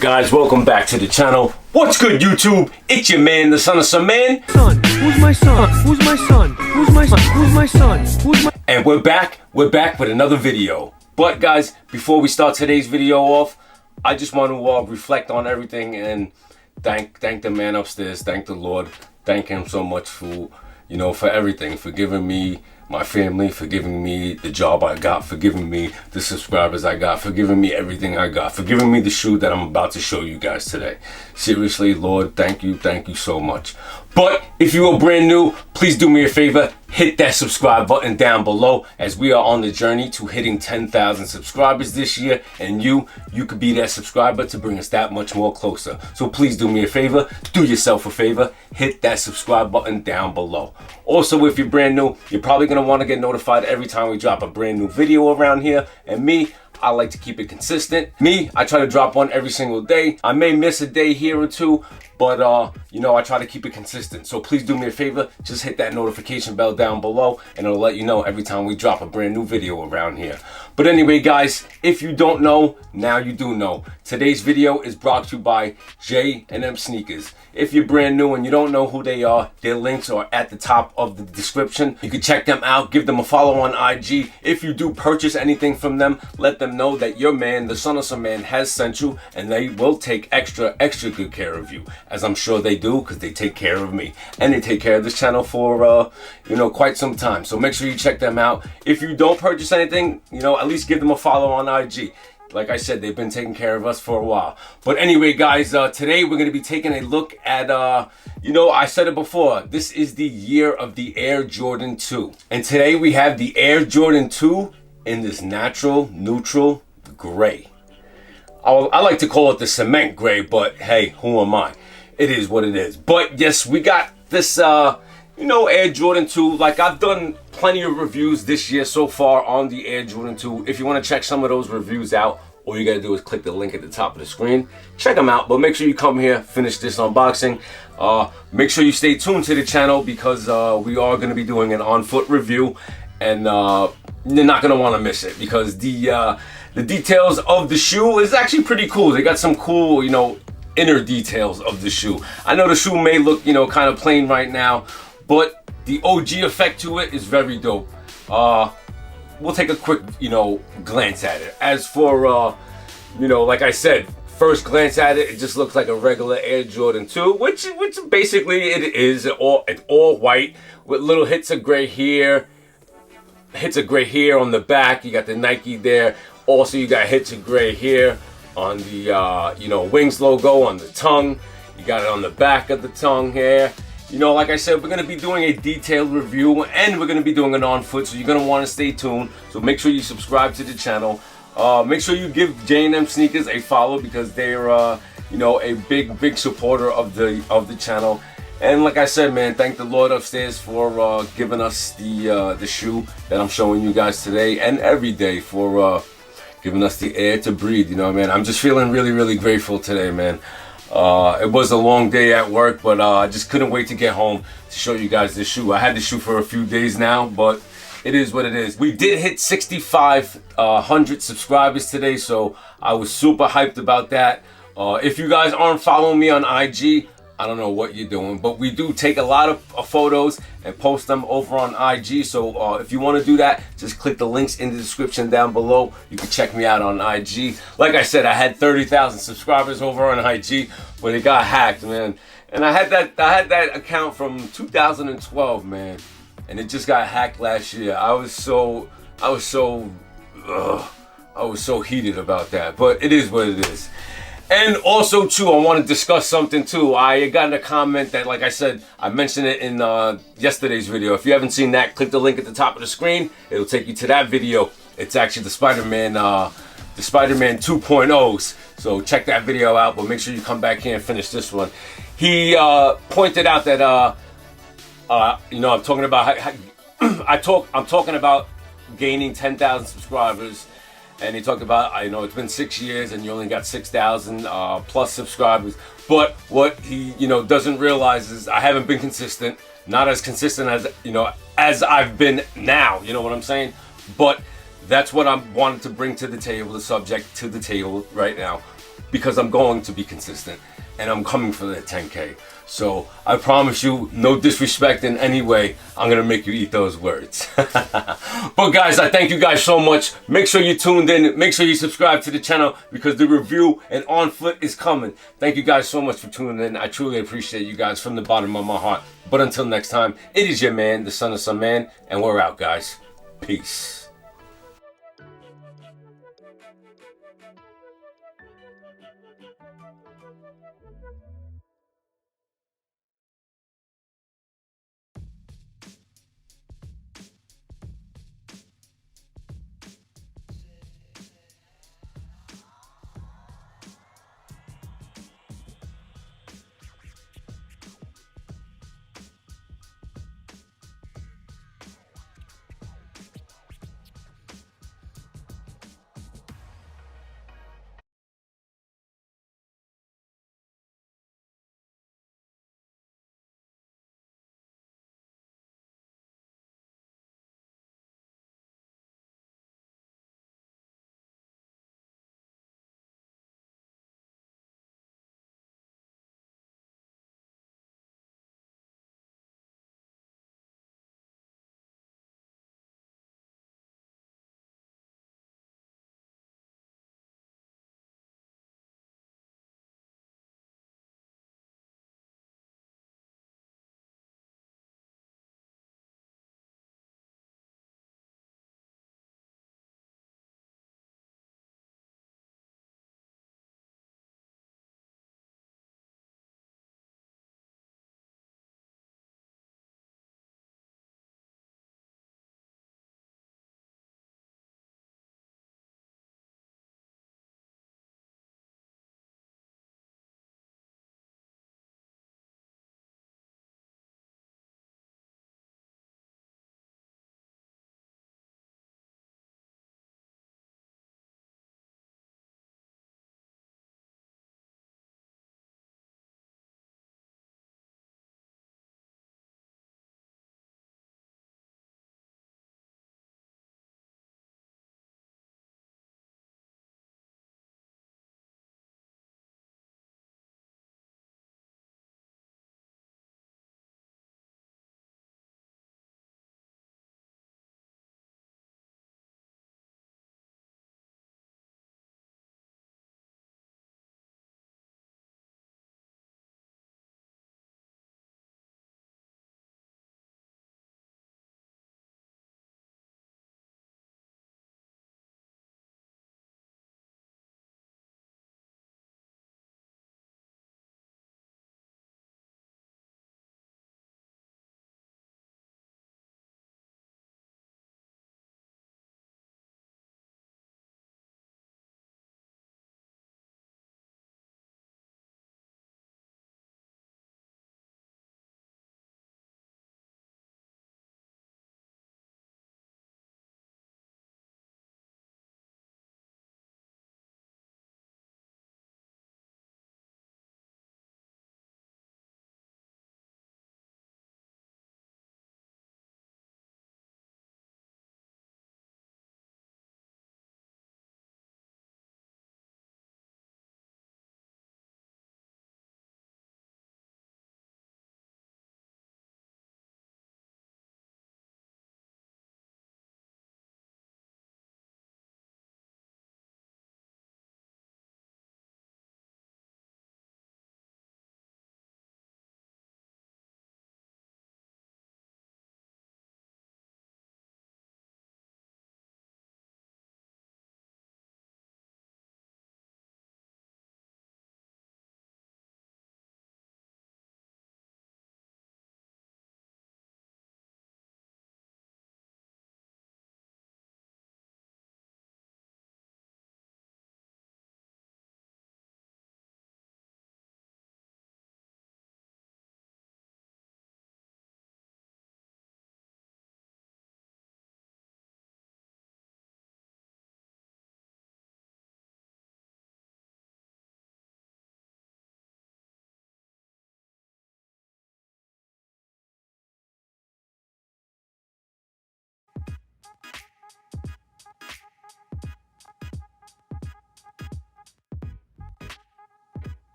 Guys, welcome back to the channel. What's good, YouTube? It's your man, the son of some man. Son, who's my son? Who's my son? Who's my son? Who's my son? Who's my... And we're back with another video. But guys, before we start today's video off, I just want to reflect on everything and thank the man upstairs, thank the Lord, thank him so much for, for everything, for giving me my family, for giving me the job I got, for giving me the subscribers I got, for giving me everything I got, for giving me the shoe that I'm about to show you guys today. Seriously, Lord, thank you so much. But if you are brand new, please do me a favor, hit that subscribe button down below, as we are on the journey to hitting 10,000 subscribers this year, and you could be that subscriber to bring us that much more closer. So please do me a favor, do yourself a favor, hit that subscribe button down below. Also, if you're brand new, you're probably going to want to get notified every time we drop a brand new video around here. And me, I like to keep it consistent. I try to drop one every single day. I may miss a day here or two, but I try to keep it consistent. So please do me a favor, just hit that notification bell down below and it'll let you know every time we drop a brand new video around here. But anyway, guys, if you don't know, now you do know. Today's video is brought to you by J&M Sneakers. If you're brand new and you don't know who they are, their links are at the top of the description. You can check them out, give them a follow on IG. If you do purchase anything from them, let them know that your man, the son of some man, has sent you, and they will take extra good care of you, as I'm sure they do, because they take care of me and they take care of this channel for quite some time. So make sure you check them out. If you don't purchase anything, at least give them a follow on IG. Like I said, they've been taking care of us for a while. But anyway, guys, today we're going to be taking a look at, I said it before, this is the year of the Air Jordan 2. And today we have the Air Jordan 2 in this natural, neutral gray. I like to call it the cement gray, but hey, who am I? It is what it is. But yes, we got this, Air Jordan 2. Like, I've done plenty of reviews this year so far on the Air Jordan 2. If you want to check some of those reviews out, all you got to do is click the link at the top of the screen. Check them out, but make sure you come here, finish this unboxing. Make sure you stay tuned to the channel, because we are going to be doing an on-foot review, and you're not going to want to miss it, because the details of the shoe is actually pretty cool. They got some cool, inner details of the shoe. I know the shoe may look, kind of plain right now, but the OG effect to it is very dope. We'll take a quick, glance at it. As for, like I said, first glance at it, it just looks like a regular Air Jordan 2, which basically it is. It's all white with little hits of gray here. Hits of gray here on the back. You got the Nike there. Also, you got hits of gray here on the, Wings logo on the tongue. You got it on the back of the tongue here. Like I said, we're going to be doing a detailed review, and we're going to be doing it on foot, so you're going to want to stay tuned. So make sure you subscribe to the channel. Make sure you give J&M Sneakers a follow, because they're, a big supporter of the channel. And like I said, man, thank the Lord upstairs for giving us the shoe that I'm showing you guys today and every day, for giving us the air to breathe. Man, I'm just feeling really grateful today, man. It was a long day at work, but I just couldn't wait to get home to show you guys this shoe. I had this shoe for a few days now, but it is what it is. We did hit 6,500 subscribers today, so I was super hyped about that. If you guys aren't following me on IG, I don't know what you're doing, but we do take a lot of photos and post them over on IG. So if you want to do that, just click the links in the description down below. You can check me out on IG. Like I said, I had 30,000 subscribers over on IG, but it got hacked, man. And I had that account from 2012, man, and it just got hacked last year. I was so heated about that, but it is what it is. And also, too, I want to discuss something, too. I got in a comment that, like I said, I mentioned it in yesterday's video. If you haven't seen that, click the link at the top of the screen. It'll take you to that video. It's actually the Spider-Man 2.0s. So check that video out, but make sure you come back here and finish this one. He pointed out that, I'm talking about I'm talking about gaining 10,000 subscribers. And he talked about, it's been 6 years and you only got 6,000 plus subscribers. But what he, doesn't realize is I haven't been consistent. Not as consistent as, as I've been now. You know what I'm saying? But that's what I'm wanting to bring to the table, the subject to the table right now. because I'm going to be consistent and I'm coming for the 10K. So I promise you, no disrespect in any way, I'm gonna make you eat those words. But guys, I thank you guys so much. Make sure you tuned in. Make sure you subscribe to the channel because the review and on foot is coming. Thank you guys so much for tuning in. I truly appreciate you guys from the bottom of my heart. But until next time, it is your man, the son of some man, and we're out, guys. Peace.